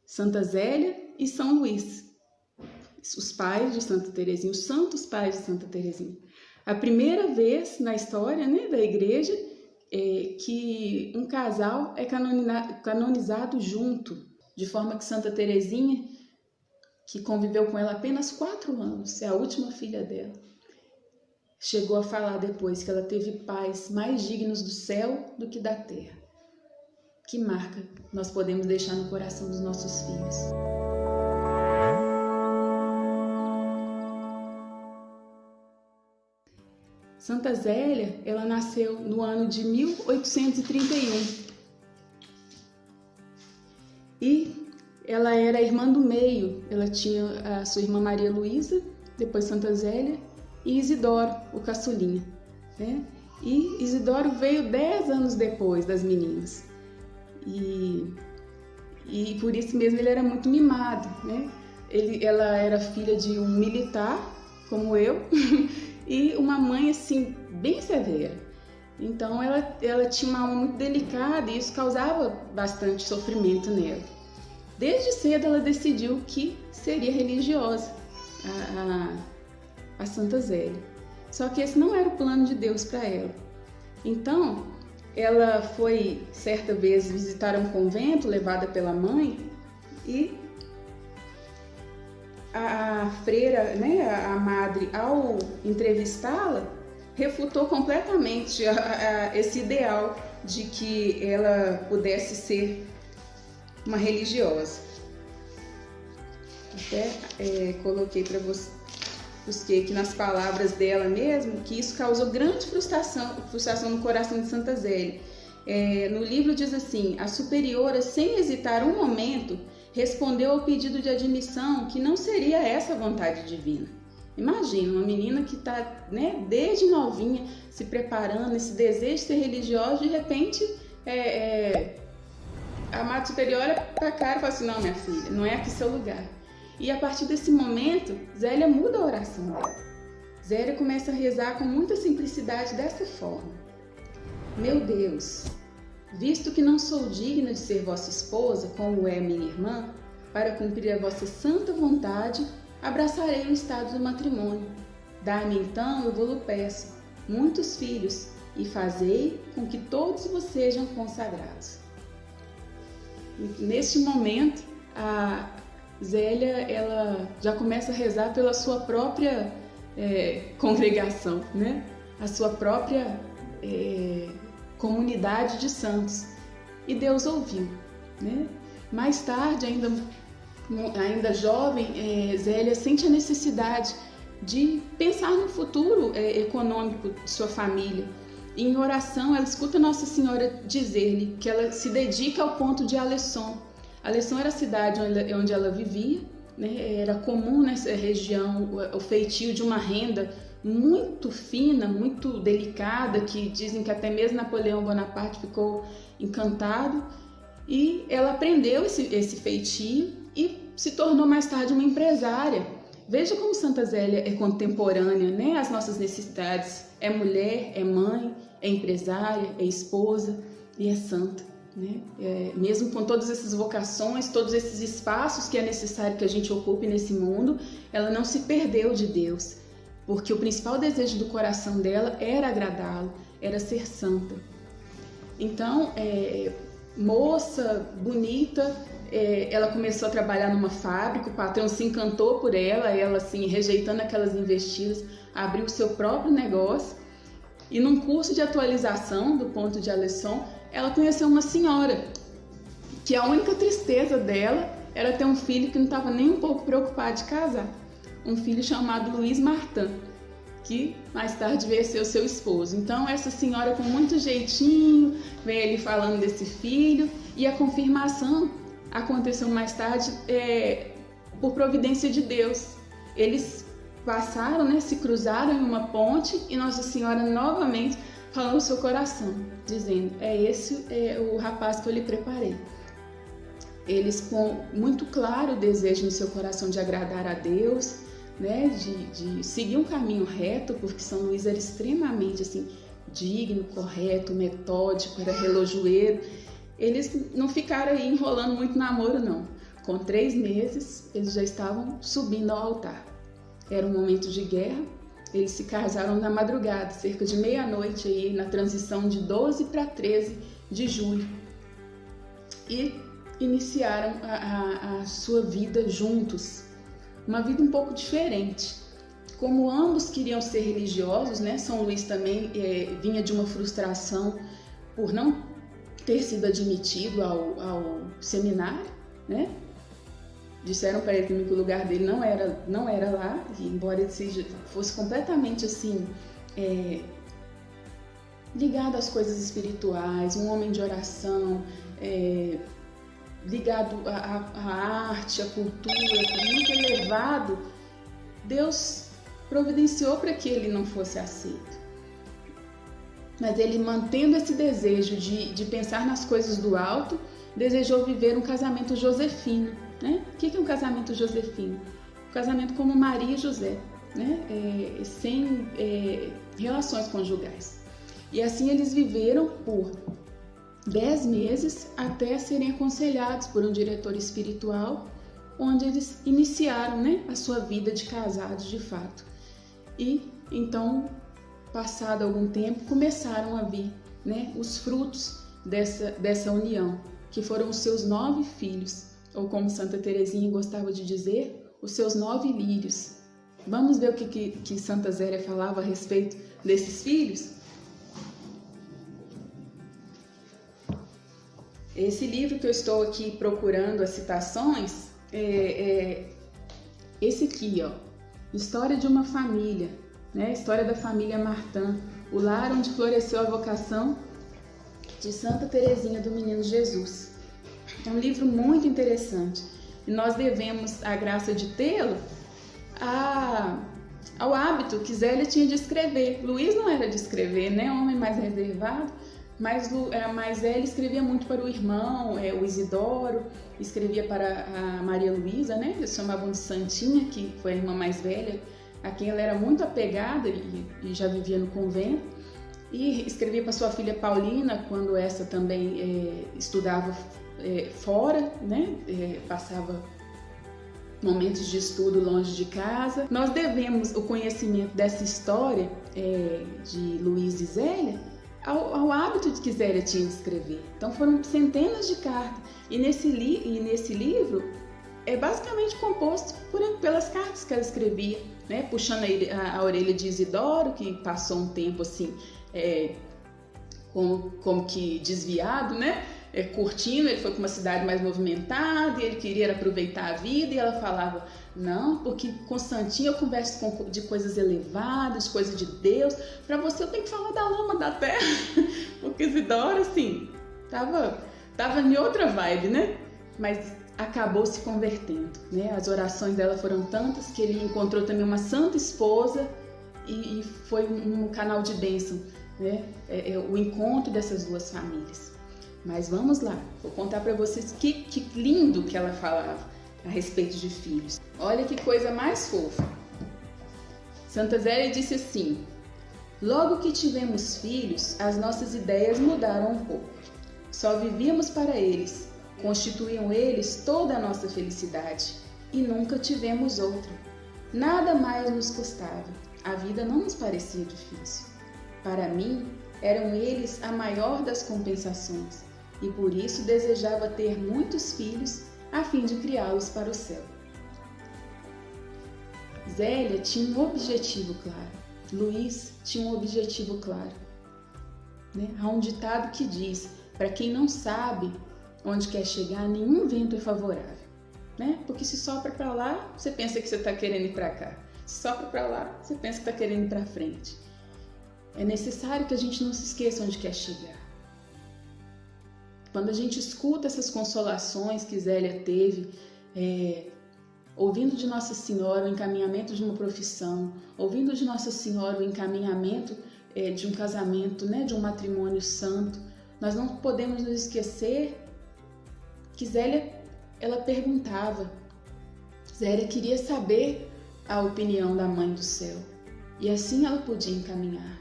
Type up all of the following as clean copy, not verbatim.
Santa Zélia e São Luís, os pais de Santa Teresinha, os santos pais de Santa Teresinha. A primeira vez na história, né, da igreja que um casal é canonizado junto, de forma que Santa Teresinha, que conviveu com ela apenas 4 anos, é a última filha dela, chegou a falar depois que ela teve pais mais dignos do céu do que da terra. Que marca nós podemos deixar no coração dos nossos filhos. Santa Zélia, ela nasceu no ano de 1831 e ela era a irmã do meio. Ela tinha a sua irmã Maria Luísa, depois Santa Zélia e Isidoro, o caçulinha, né? E Isidoro veio 10 anos depois das meninas e por isso mesmo ele era muito mimado, né? Ela era filha de um militar, como eu, e uma mãe assim bem severa. Então ela tinha uma alma muito delicada e isso causava bastante sofrimento nela. Desde cedo ela decidiu que seria religiosa, a Santa Zélia. Só que esse não era o plano de Deus para ela. Então ela foi certa vez visitar um convento levada pela mãe e a freira, né, a madre, ao entrevistá-la, refutou completamente esse ideal de que ela pudesse ser uma religiosa. Até coloquei para você, busquei aqui nas palavras dela mesmo, que isso causou grande frustração no coração de Santa Zélia. No livro diz assim: a superiora, sem hesitar um momento, respondeu ao pedido de admissão que não seria essa a vontade divina. Imagina, uma menina que está, né, desde novinha se preparando, esse desejo de ser religiosa, de repente a Madre Superiora olha para a cara e fala assim: não, minha filha, não é aqui seu lugar. E a partir desse momento, Zélia muda a oração dela. Zélia começa a rezar com muita simplicidade dessa forma: meu Deus, visto que não sou digna de ser vossa esposa, como é minha irmã, para cumprir a vossa santa vontade, abraçarei o estado do matrimônio. Dai-me então, eu vou-lo peço, muitos filhos, e fazei com que todos vos sejam consagrados. E neste momento, a Zélia, ela já começa a rezar pela sua própria congregação, né? A sua própria comunidade de santos. E Deus ouviu, né? Mais tarde, ainda jovem, Zélia sente a necessidade de pensar no futuro econômico de sua família. E em oração, ela escuta Nossa Senhora dizer-lhe que ela se dedica ao ponto de Alençon. Alençon era a cidade onde ela vivia, né? Era comum nessa região o feitio de uma renda muito fina, muito delicada, que dizem que até mesmo Napoleão Bonaparte ficou encantado. E ela aprendeu esse feitio e se tornou mais tarde uma empresária. Veja como Santa Zélia é contemporânea, né, às nossas necessidades. É mulher, é mãe, é empresária, é esposa e é santa, né? Mesmo com todas essas vocações, todos esses espaços que é necessário que a gente ocupe nesse mundo, ela não se perdeu de Deus, porque o principal desejo do coração dela era agradá-lo, era ser santa. Então, moça, bonita, ela começou a trabalhar numa fábrica, o patrão se encantou por ela assim, rejeitando aquelas investidas, abriu o seu próprio negócio e num curso de atualização do ponto de Alençon, ela conheceu uma senhora que a única tristeza dela era ter um filho que não estava nem um pouco preocupado de casar, um filho chamado Luiz Martin, que mais tarde veio a ser o seu esposo. Então essa senhora, com muito jeitinho, veio ali falando desse filho, e a confirmação aconteceu mais tarde por providência de Deus. Eles passaram, né, se cruzaram em uma ponte e Nossa Senhora novamente falou no seu coração, dizendo: esse o rapaz que eu lhe preparei. Eles, com muito claro desejo no seu coração de agradar a Deus, né, de seguir um caminho reto, porque São Luís era extremamente assim, digno, correto, metódico, era relojoeiro. Eles não ficaram aí enrolando muito namoro, não. com 3 meses, eles já estavam subindo ao altar. Era um momento de guerra, eles se casaram na madrugada, cerca de meia-noite, aí, na transição de 12 para 13 de julho. E iniciaram a sua vida juntos, uma vida um pouco diferente. Como ambos queriam ser religiosos, né? São Luís também vinha de uma frustração por não ter sido admitido ao seminário, né? Disseram para ele que o lugar dele não era lá, e embora ele fosse completamente assim, ligado às coisas espirituais, um homem de oração, ligado à arte, à cultura, muito elevado, Deus providenciou para que ele não fosse aceito. Mas ele, mantendo esse desejo de pensar nas coisas do alto, desejou viver um casamento josefino, né? O que é um casamento josefino? Um casamento como Maria e José, né? Sem relações conjugais. E assim eles viveram por 10 meses até serem aconselhados por um diretor espiritual, onde eles iniciaram, né, a sua vida de casados de fato. E então, passado algum tempo, começaram a vir, né, os frutos dessa união, que foram os seus 9 filhos, ou como Santa Teresinha gostava de dizer, os seus 9 lírios. Vamos ver o que Santa Zélia falava a respeito desses filhos? Esse livro que eu estou aqui procurando as citações esse aqui, ó, História de uma Família, né? História da família Martin, o lar onde floresceu a vocação de Santa Teresinha do Menino Jesus. É um livro muito interessante e nós devemos a graça de tê-lo ao hábito que Zélia tinha de escrever. Luís não era de escrever, né? Homem mais reservado, mas Zélia escrevia muito para o irmão, o Isidoro, escrevia para a Maria Luísa, né? Eles chamavam de Santinha, que foi a irmã mais velha, a quem ela era muito apegada e já vivia no convento. E escrevia para sua filha Paulina, quando essa também estudava fora, né? Passava momentos de estudo longe de casa. Nós devemos o conhecimento dessa história de Luís e Zélia ao hábito que Zélia tinha de escrever. Então foram centenas de cartas. E nesse livro é basicamente composto pelas cartas que ela escrevia, né? Puxando a orelha de Isidoro, que passou um tempo assim, como que desviado, né? Curtindo, ele foi para uma cidade mais movimentada e ele queria aproveitar a vida, e ela falava, não, porque com Santinha eu converso de coisas elevadas, de coisas de Deus, para você eu tenho que falar da lama da terra, porque Isidoro, assim, tava em outra vibe, né? Mas acabou se convertendo, né? As orações dela foram tantas que ele encontrou também uma santa esposa e foi um canal de bênção, né? O encontro dessas duas famílias. Mas vamos lá, vou contar para vocês que lindo que ela falava a respeito de filhos. Olha que coisa mais fofa. Santa Zélia disse assim: logo que tivemos filhos, as nossas ideias mudaram um pouco. Só vivíamos para eles, constituíam eles toda a nossa felicidade e nunca tivemos outra. Nada mais nos custava, a vida não nos parecia difícil. Para mim, eram eles a maior das compensações. E por isso desejava ter muitos filhos a fim de criá-los para o céu. Zélia tinha um objetivo claro, Luís tinha um objetivo claro, né? Há um ditado que diz, para quem não sabe onde quer chegar, nenhum vento é favorável, né? Porque se sopra para lá, você pensa que você está querendo ir para cá, se sopra para lá, você pensa que está querendo ir para frente. É necessário que a gente não se esqueça onde quer chegar. Quando a gente escuta essas consolações que Zélia teve, ouvindo de Nossa Senhora o encaminhamento de uma profissão, ouvindo de Nossa Senhora o encaminhamento de um casamento, né, de um matrimônio santo, nós não podemos nos esquecer que Zélia, ela perguntava. Zélia queria saber a opinião da Mãe do Céu, e assim ela podia encaminhar.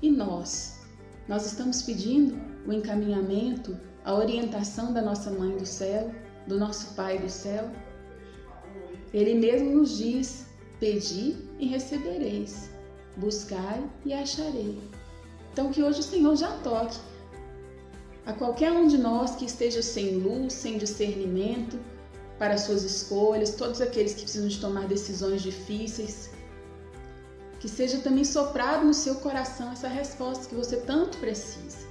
E nós estamos pedindo o encaminhamento, a orientação da nossa Mãe do Céu, do nosso Pai do céu. Ele mesmo nos diz: pedi e recebereis, buscai e acharei. Então que hoje o Senhor já toque a qualquer um de nós que esteja sem luz, sem discernimento para as suas escolhas, todos aqueles que precisam de tomar decisões difíceis, que seja também soprado no seu coração essa resposta que você tanto precisa,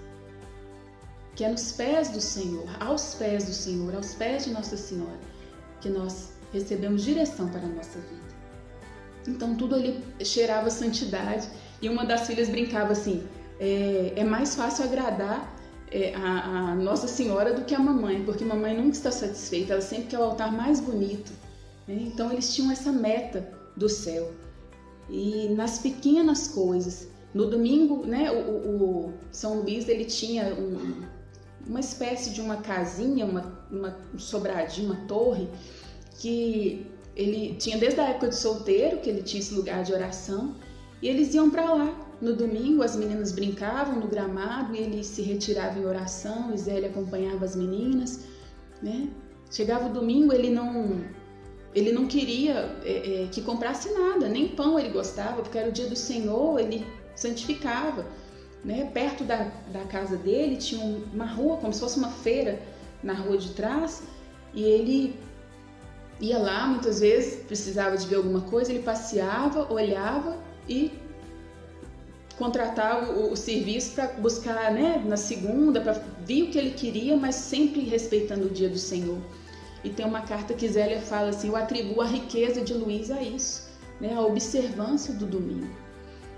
que é nos pés do Senhor, aos pés do Senhor, aos pés de Nossa Senhora, que nós recebemos direção para a nossa vida. Então tudo ali cheirava santidade, e uma das filhas brincava assim: é mais fácil agradar a Nossa Senhora do que a mamãe, porque a mamãe nunca está satisfeita, ela sempre quer o altar mais bonito, né? Então eles tinham essa meta do céu, e nas pequenas coisas. No domingo, né, o São Luís, ele tinha uma espécie de uma casinha, um sobradinho, uma torre, que ele tinha desde a época de solteiro, que ele tinha esse lugar de oração, e eles iam para lá. No domingo as meninas brincavam no gramado e ele se retirava em oração, e Zélia acompanhava as meninas, né? Chegava o domingo, ele não queria que comprasse nada, nem pão ele gostava, porque era o dia do Senhor, ele santificava, né? Perto da casa dele tinha uma rua, como se fosse uma feira na rua de trás, e ele ia lá, muitas vezes precisava de ver alguma coisa, ele passeava, olhava e contratava o serviço para buscar, né, na segunda, para ver o que ele queria, mas sempre respeitando o dia do Senhor. E tem uma carta que Zélia fala assim: eu atribuo a riqueza de Luís a isso, né, a observância do domingo.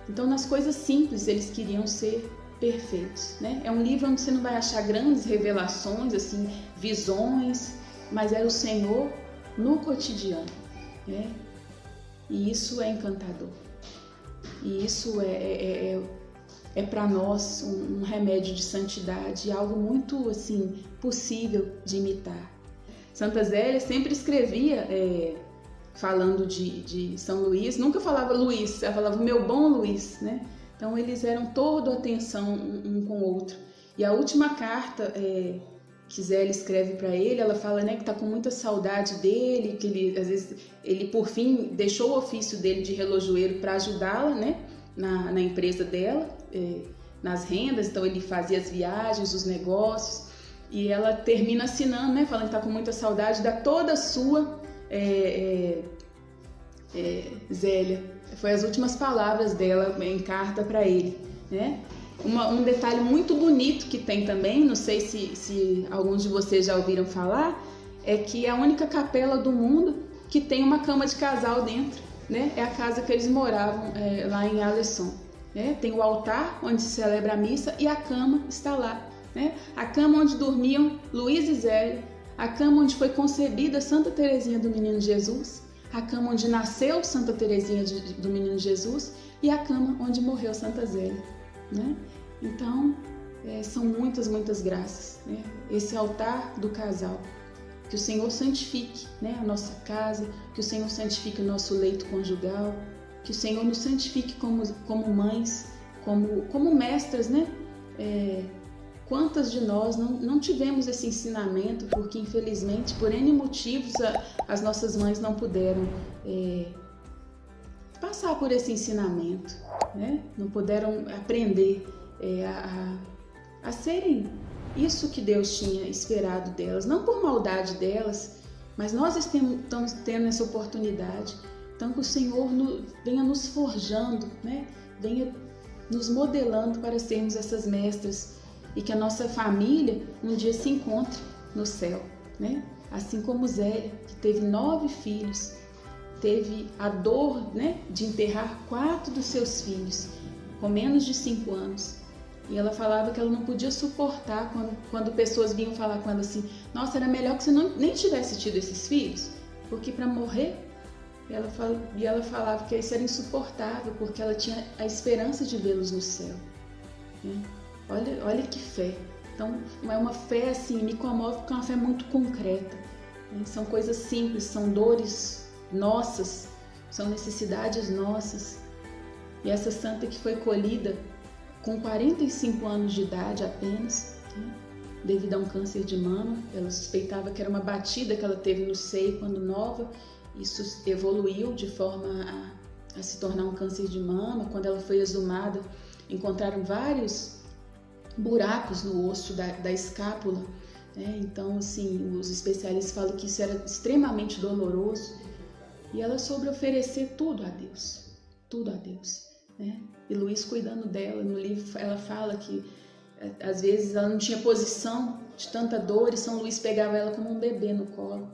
Então, nas coisas simples, eles queriam ser perfeitos, né? É um livro onde você não vai achar grandes revelações, assim, visões, mas é o Senhor no cotidiano, né? E isso é encantador. E isso é para nós um remédio de santidade, algo muito assim possível de imitar. Santa Zélia sempre escrevia falando de São Luís, nunca falava Luís, ela falava meu bom Luís, né? Então eles eram toda atenção um com o outro. E a última carta que Zélia escreve para ele, ela fala, né, que está com muita saudade dele, que ele às vezes ele por fim deixou o ofício dele de relojoeiro para ajudá-la, né, na empresa dela, nas rendas. Então ele fazia as viagens, os negócios, e ela termina assinando, né, falando que está com muita saudade da toda sua Zélia. Foi as últimas palavras dela em carta para ele, né? Um detalhe muito bonito que tem também, não sei se alguns de vocês já ouviram falar, é que é a única capela do mundo que tem uma cama de casal dentro, né? É a casa que eles moravam lá em Aleçon, né? Tem o altar onde se celebra a missa e a cama está lá, né? A cama onde dormiam Luís e Zélia, a cama onde foi concebida Santa Teresinha do Menino Jesus, a cama onde nasceu Santa Teresinha do Menino Jesus e a cama onde morreu Santa Zélia, né? Então, são muitas, muitas graças, né? Esse altar do casal, que o Senhor santifique, né, a nossa casa, que o Senhor santifique o nosso leito conjugal, que o Senhor nos santifique como mães, como mestras, né? Quantas de nós não tivemos esse ensinamento, porque infelizmente, por N motivos, as nossas mães não puderam passar por esse ensinamento, né? Não puderam aprender a serem isso que Deus tinha esperado delas, não por maldade delas, mas nós estamos tendo essa oportunidade. Então que o Senhor venha nos forjando, né? Venha nos modelando para sermos essas mestras, e que a nossa família um dia se encontre no céu, né? Assim como Zélia, que teve 9 filhos, teve a dor, né, de enterrar 4 dos seus filhos com menos de 5 anos. E ela falava que ela não podia suportar quando pessoas vinham falar com ela assim: nossa, era melhor que você nem tivesse tido esses filhos, porque para morrer. Ela falava que isso era insuportável, porque ela tinha a esperança de vê-los no céu, né? Olha que fé. Então é uma fé assim, me comove porque é uma fé muito concreta, né? São coisas simples, são dores nossas, são necessidades nossas. E essa santa que foi colhida com 45 anos de idade apenas, né? devido a um câncer de mama. Ela suspeitava que era uma batida que ela teve no seio quando nova. Isso evoluiu de forma a se tornar um câncer de mama. Quando ela foi exumada, encontraram vários buracos no osso da escápula, né? Então, assim, os especialistas falam que isso era extremamente doloroso. E ela soube oferecer tudo a Deus, né? E Luiz cuidando dela. No livro ela fala que às vezes ela não tinha posição de tanta dor e São Luís pegava ela como um bebê no colo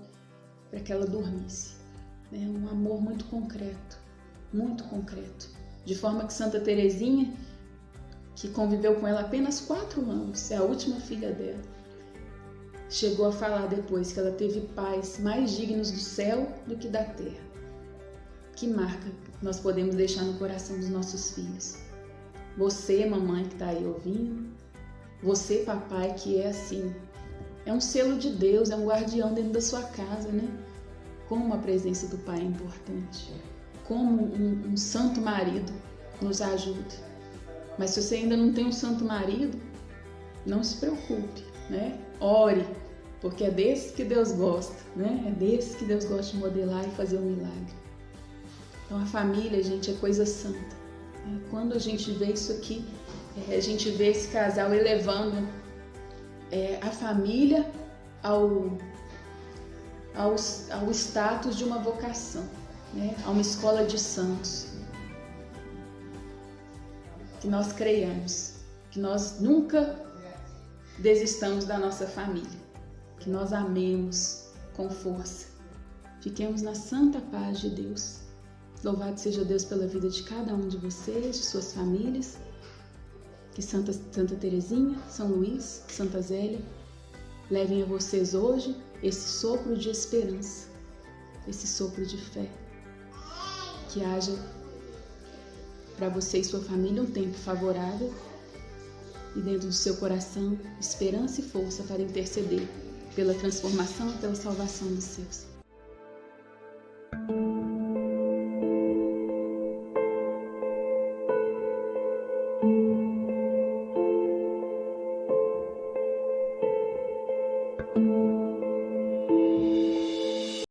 para que ela dormisse, né? Um amor muito concreto, de forma que Santa Teresinha, que conviveu com ela apenas 4 anos, é a última filha dela, chegou a falar depois que ela teve pais mais dignos do céu do que da terra. Que marca nós podemos deixar no coração dos nossos filhos? Você, mamãe que está aí ouvindo, você, papai, que é assim, é um selo de Deus, é um guardião dentro da sua casa, né? Como a presença do pai é importante, como um santo marido nos ajuda. Mas se você ainda não tem um santo marido, não se preocupe, né? Ore, porque é desse que Deus gosta, né? É desse que Deus gosta de modelar e fazer um milagre. Então a família, gente, é coisa santa. Quando a gente vê isso aqui, a gente vê esse casal elevando a família ao status de uma vocação, né? A uma escola de santos. Que nós creiamos, que nós nunca desistamos da nossa família, que nós amemos com força. Fiquemos na santa paz de Deus. Louvado seja Deus pela vida de cada um de vocês, de suas famílias. Que Santa Teresinha, São Luís, Santa Zélia levem a vocês hoje esse sopro de esperança, esse sopro de fé. Que haja para você e sua família um tempo favorável e dentro do seu coração esperança e força para interceder pela transformação e pela salvação dos seus.